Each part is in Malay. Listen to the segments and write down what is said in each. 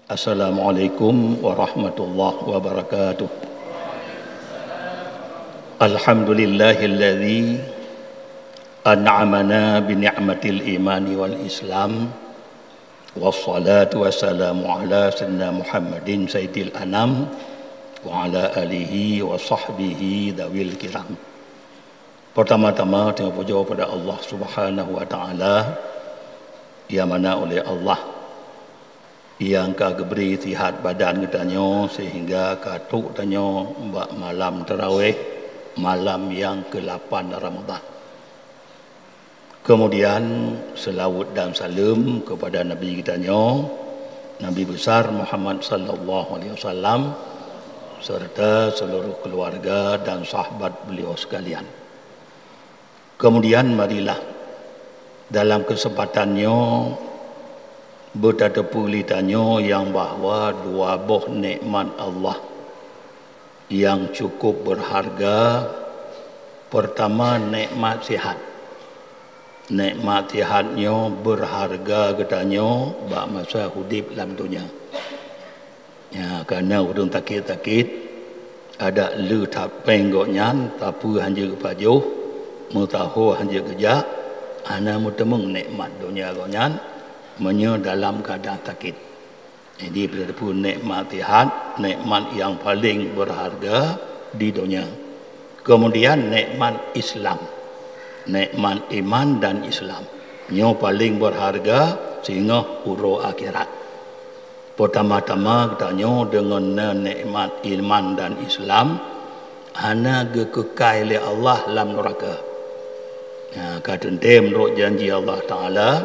Assalamualaikum warahmatullahi wabarakatuh. Alhamdulillahilladzi an'amana bi ni'matil imani wal islam. Wassalatu wassalamu ala sayyidina Muhammadin sayyidil anam wa ala alihi wa sahbihi dawil kiram. Pertama-tama terima puji kepada Allah Subhanahu wa taala yang mana oleh Allah yang kau beri sihat badan katanya sehingga katuk tanya mbak malam tarawih malam yang ke-8 Ramadan. Kemudian selawat dan salam kepada Nabi kitanya Nabi besar Muhammad sallallahu alaihi wasallam serta seluruh keluarga dan sahabat beliau sekalian. Kemudian marilah dalam kesempatannya bertatapu litanya yang bahawa dua buah nikmat Allah yang cukup berharga. Pertama, nikmat sihat. Nikmat sihatnya berharga katanya bak masa hidup dalam dunia. Ya, kerana urung takit-takit ada lu tak penggoknya tapi hanya kepajuh mutahu hanya kerja ana mutemung nikmat dunia gonyan menye dalam keadaan sakit. Jadi berada nikmat sihat, nikmat yang paling berharga di dunia. Kemudian nikmat Islam, nikmat iman dan Islam, yang paling berharga sehingga uro akhirat. Pertama-tama katanya dengan nikmat iman dan Islam, hana kekal oleh Allah dalam neraka. Ya, kata menurut janji Allah Taala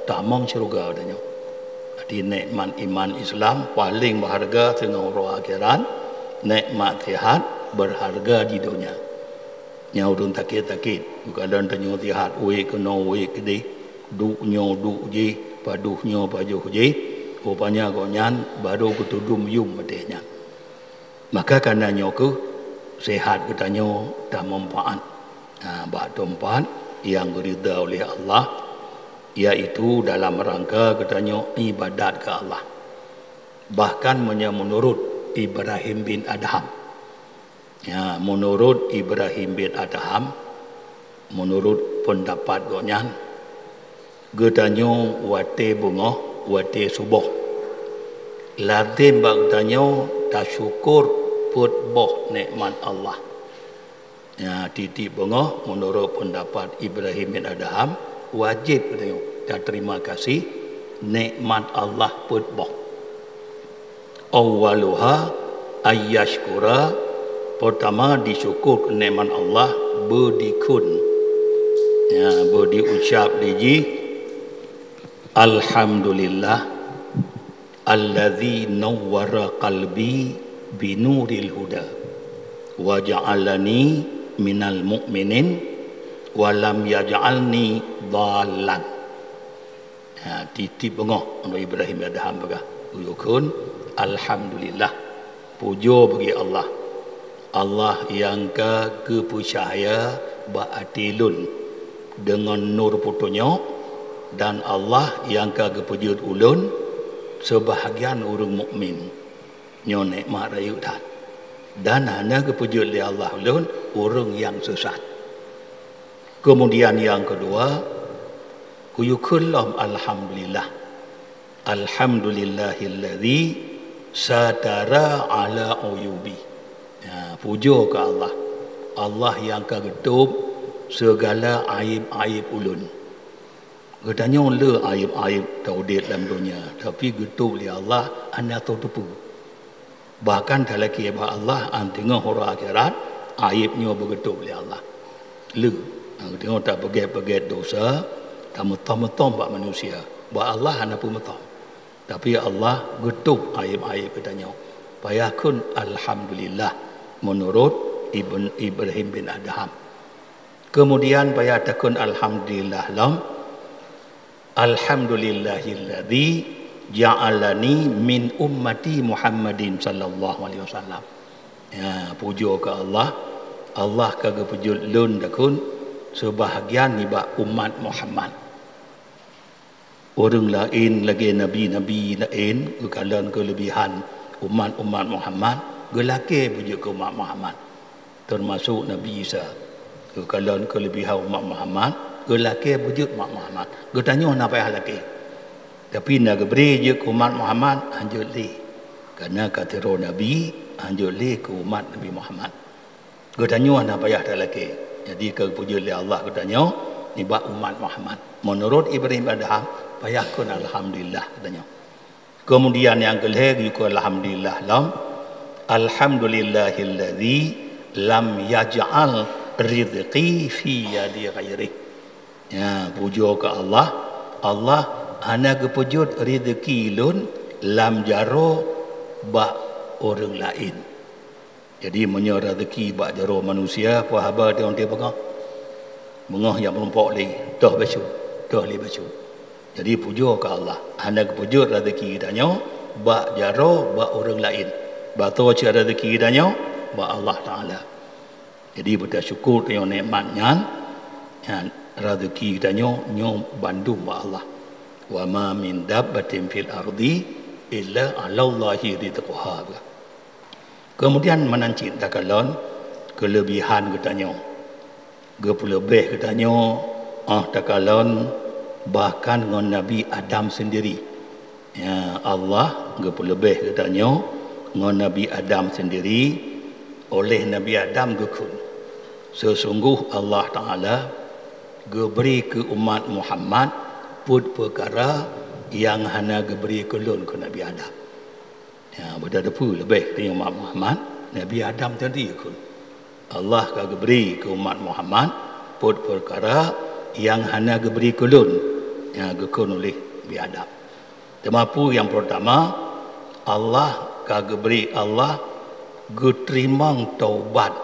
tamang syurga adanya. Jadi nikmat iman Islam paling berharga tengah roh akhirat, nikmat sihat berharga di dunia. Yang urun takit-takit, bukan tanya sihat we kena we kedi, duknya duk je, paduhnya pajuh je, rupanya gonyan baru ketudum yum matenya. Maka karenanya ke sihat katanya tak manfaat. Bak tempat yang berida oleh Allah iaitu dalam rangka katanya ibadat ke Allah. Bahkan menurut Ibrahim bin Adham. Ya, menurut Ibrahim bin Adham, menurut pendapat gonyan, katanya wate bunga, wate subuh. Lazim bak katanya tak syukur put boh nikmat Allah. Ya, titik bunga menurut pendapat Ibrahim bin Adham wajib dan terima kasih nikmat Allah pun boh. Awaluha ayyashkura, pertama disyukur nikmat Allah berdikun. Ya, berdiucap diji alhamdulillah allazi nawwara qalbi binuril huda wa ja'alani minal mu'minin walam yaj'alni dhalan. Ha, titip bengah untuk Ibrahim bin Adham bagah. Uyukun alhamdulillah. Pujo bagi Allah. Allah yang kepercaya ba'atilun dengan nur putunya, dan Allah yang kepujud ulun sebahagian orang mukmin. Nyo nikmat rayu dah. Dan hanya kepujud oleh Allah ulun orang yang sesat. Kemudian yang kedua, kuyukullam alhamdulillah. Alhamdulillahilladzi satara ala uyubi. Ya, puja ke Allah. Allah yang kegetup segala aib-aib ulun. Katanya le aib-aib taudit dalam dunia, tapi getup oleh Allah anda tahu tepu. Bahkan dalam kiamat Allah antengah hura akhirat aibnya bergetup oleh Allah. Le tengok tak beget-beget dosa, tak metom-metom buat manusia. Buat Allah hanya pun metom. Tapi Allah getup aib-aib katanya. Payakun alhamdulillah menurut Ibrahim bin Adham. Kemudian payakun alhamdulillah lam. Alhamdulillahilladzi ja'alani min ummati Muhammadin sallallahu alaihi wasallam. Ya, puja ke Allah. Allah kagak pujud lun dakun sebahagian ni ba umat Muhammad. Orang lain lagi nabi-nabi lain kekalan kelebihan umat-umat Muhammad gelake pujuk ke umat Muhammad. Termasuk Nabi Isa kekalan kelebihan umat Muhammad gelake pujuk umat Muhammad. Getanya apa yang laki. Tapi nak beri je ke umat Muhammad anjur li. Karena kata roh Nabi anjur li ke umat Nabi Muhammad. Getanya apa yang laki. Jadi kepuji oleh Allah katanya ni bak umat Muhammad. Menurut Ibrahim Adham payahkan alhamdulillah katanya. Kemudian yang kelih juga alhamdulillah lam alhamdulillahilladzi lam yaj'al rizqi fi yadi ghairi. Ya, puja ke Allah. Allah hana kepujud rezeki lun lam jaro bak orang lain. Jadi menyo rezeki bak jaro manusia apa haba dia orang dia pegang. Mengah yang melompok li, dah baca, dah li baca. Jadi puja ke Allah. Hana kepujud rezeki danya bak jaro bak orang lain. Bak tu cara rezeki danya bak Allah Taala. Jadi bersyukur dengan nikmatnya yang rezeki danya nyo bandu bak Allah. Wa ma min dabbatin fil ardi illa 'alallahi rizquha. Kemudian menancit takalon kelebihan katanya. Lebih katanya takalon bahkan dengan Nabi Adam sendiri. Ya Allah lebih katanya dengan Nabi Adam sendiri oleh Nabi Adam gekun. Sesungguh Allah Taala beri ke umat Muhammad put perkara yang hana beri kelun ke Nabi Adam. Ya, berdepu lebih dengan umat Muhammad, Nabi Adam tadi kun. Allah kagak beri ke umat Muhammad put perkara yang hana beri kelun yang gekun oleh Nabi Adam. Temapu yang pertama Allah kagak beri Allah getrimang taubat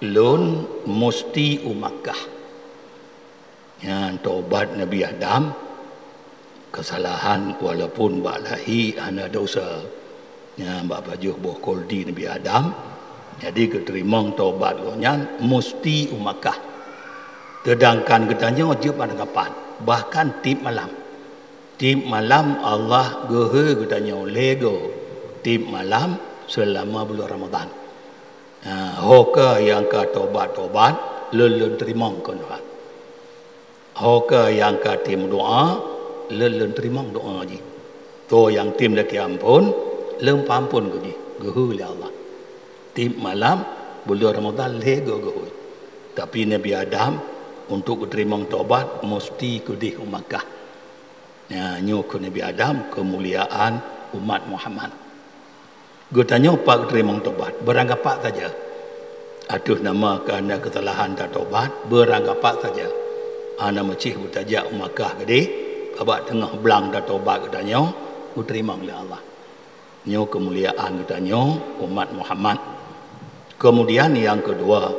lun musti umakkah. Yang taubat Nabi Adam kesalahan walaupun balahi hana dosa. Ya mbak baju boh koldi Nabi Adam. Jadi keterimang taubat gonyan musti umakkah. Sedangkan katanya wajib pada kapan? Bahkan tip malam. Tip malam Allah gehe katanya lego tip malam selama bulan Ramadan. Hoka yang ke taubat-taubat lelun terimang konhat. Hoka yang ke tim doa lelun terimang doa ji. To yang tim laki ampun lem pampun ke ji. Gehe oleh Allah. Tip malam bulan Ramadan lego gehe. Tapi Nabi Adam untuk diterima taubat mesti kudih Makkah. Ya, nyukur Nabi Adam kemuliaan umat Muhammad. Gutanya pak diterima taubat beranggapat saja. Aduh nama kerana kesalahan tak taubat beranggapat saja. Ana macih bertajak Makkah gede, abak tengah belang tak taubat katanya, diterima oleh Allah. Nyo kemuliaan katanya umat Muhammad. Kemudian yang kedua,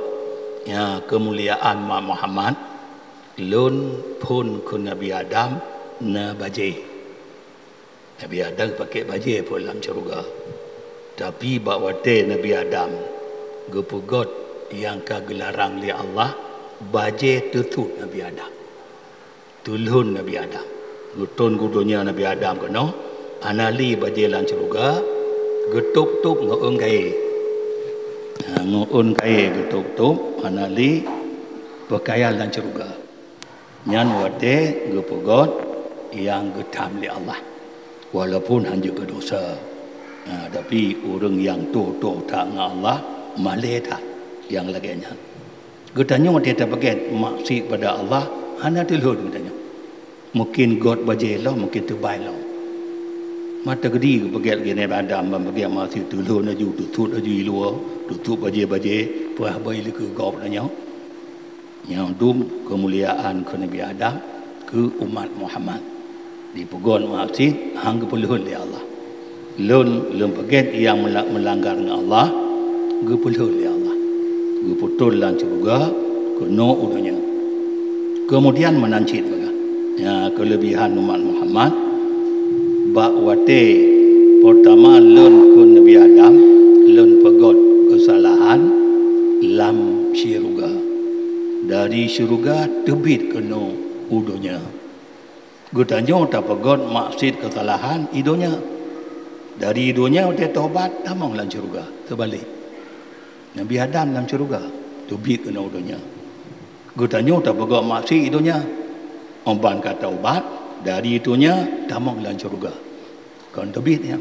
ya kemuliaan Muhammad lun pun ke Nabi Adam na baje. Nabi Adam pakai baje pun dalam syurga. Tapi bakwate Nabi Adam gepugot yang kagelarang li Allah baje tutut Nabi Adam. Tulun Nabi Adam. Gutun gudunya Nabi Adam kena anali baje dalam syurga getup-tup ngoong kai. Ngoon kai getup-tup anali pakaian dan syurga. Nyan wate gepugot yang getam li Allah. Walaupun hanya berdosa. Tapi orang yang tu tak dengan Allah malih tak yang laginya. Getanya wate tak pakai maksud pada Allah hanya tilhud getanya. Mungkin God bajelah, mungkin tu baiklah. Mata gedi pakai lagi Nabi Adam pakai masih tilhud aju tutut aju luar. Tutup baje-baje puah bayi ke gop nanya yang dum kemuliaan ke Nabi Adam ke umat Muhammad di pegon masjid hang kepuluhun li Allah lun paget yang melanggar dengan Allah kepuluhun li Allah keputul lan surga ke no udanya. Kemudian menancit baga ya kelebihan umat Muhammad bakwate pertama lun ke Nabi Adam lun pegot kesalahan lam syurga dari syurga terbit kena udunya. Gutanya tak pegot maksud kesalahan idonya. Dari idonya dia taubat tamang dalam syurga. Terbalik. Nabi Adam dalam syurga terbit kena udunya. Gutanya tak pegot maksud idonya. Omban kata taubat dari itunya tamang dalam syurga. Kan terbit ya.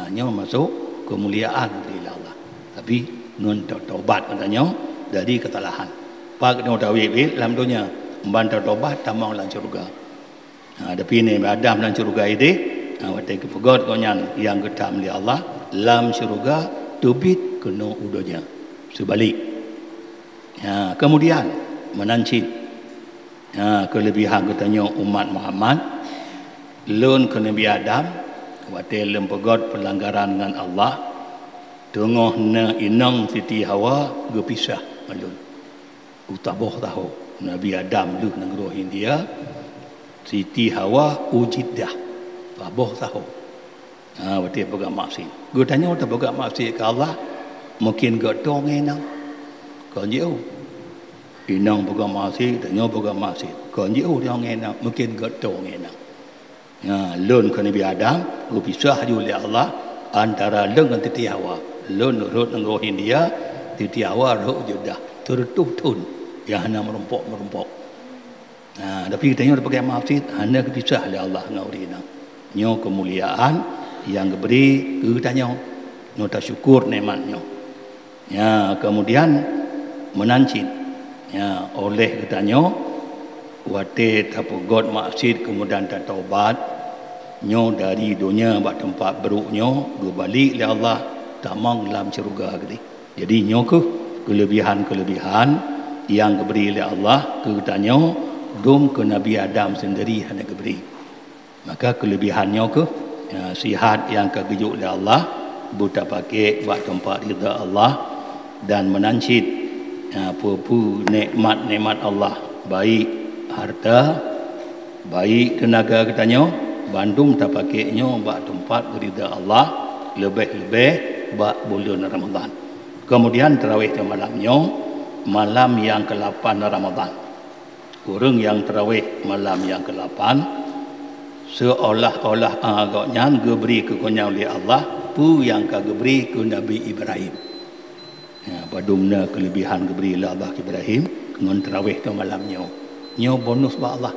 Nya masuk kemuliaan dari Allah. Tapi nun taubat katanya dari kesalahan. Pak no tawib dalam dunia membantu taubat tamang dalam syurga. Tapi ni Adam dalam syurga ini waktu kepegot konyan yang ketam oleh Allah dalam syurga terbit kena udonya. Sebalik. Kemudian menancit kelebihan katanya umat Muhammad lun ke Nabi Adam waktu lem pegot pelanggaran dengan Allah tengah na inang Siti Hawa berpisah malun. Utaboh tahu Nabi Adam lu negara India Siti Hawa ujidah taboh tahu. Waktu pegang maksud. Gue tanya waktu pegang maksud ke Allah mungkin gak dong enang. Kau jauh. Inang pegang maksud, tanya pegang maksud. Kau jauh dia enang mungkin gak dong enang. Lun ke Nabi Adam gue pisah oleh Allah antara lun dan Siti Hawa. Lun urut negara India Siti Hawa urut Jeddah tertuh-tun yang hanya merumpok. Tapi kita yang pakai maksud hanya kepisah oleh Allah dengan orang nyo kemuliaan yang diberi kita nota syukur nikmatnya. Kemudian menancit oleh kita waktu tapugot maksud kemudian tak taubat nyo dari dunia buat tempat beruknya balik oleh Allah tamang dalam syurga gede. Jadi nyo ke kelebihan yang diberi oleh Allah ke katanya dom ke Nabi Adam sendiri hanya diberi. Maka kelebihannya ke sihat yang kegejuk oleh Allah buta pakai buat tempat ridha Allah dan menancit apa-apa nikmat-nikmat Allah baik harta baik tenaga katanya bandung tak pakainya buat tempat ridha Allah lebih-lebih buat bulan Ramadan. Kemudian tarawih malamnya malam yang ke-8 Ramadan. Orang yang tarawih malam yang ke-8 seolah-olah agaknya diberi kekurniaan oleh Allah pu yang diberi ke Nabi Ibrahim. Padumna kelebihan diberi oleh Allah Ibrahim dengan tarawih tu malamnya. Nyo bonus ba Allah.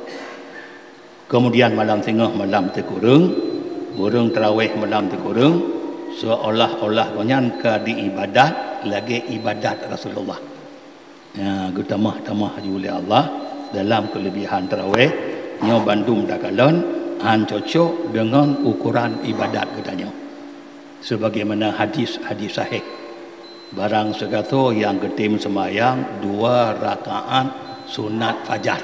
Kemudian malam tengah malam terkurung, orang tarawih malam terkurung seolah-olah konyan ke diibadat lagi ibadat Rasulullah. Tamah oleh Allah dalam kelebihan tarawih nyo bandum dakalon cocok dengan ukuran ibadat katanya. Sebagaimana hadis sahih. Barang segato yang ketim semayang 2 rakaat sunat fajar.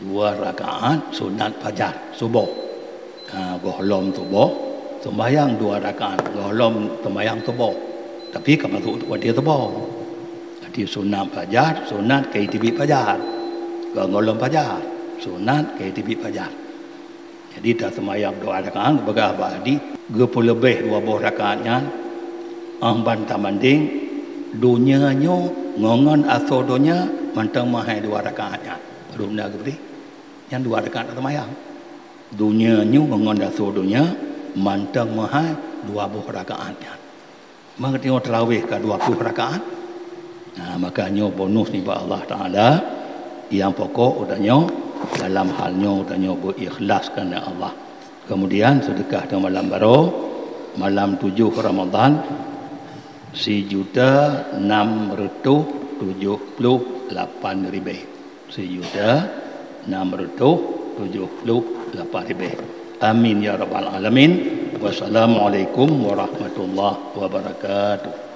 2 rakaat sunat fajar subuh. Gohlom subuh sembayang 2 rakaat gohlom sembayang subuh. Tapi kamu tu dia subuh. Jadi sunat fajar, sunat KTB fajar. Gohlom fajar, sunat KTB fajar. Jadi dah sembayang 2 rakaat bagah badi 20 lebih 20 rakaatnya amban tamanding dunianya ngongon aso dunia mantang mahai 2 rakaatnya belum dah beri yang 2 rakaat sembayang dunianya ngongon aso dunia mantang mahai 20 rakaatnya maka tengok tarawih ke 20 rakaat. Makanya bonus ni buat Allah Taala yang pokok udahnya dalam halnya udahnya berikhlas kerana Allah. Kemudian sedekah di malam baru malam 7 Ramadan 1.678.000 1.678.000. Amin ya rabbal alamin. Wassalamualaikum warahmatullahi wabarakatuh.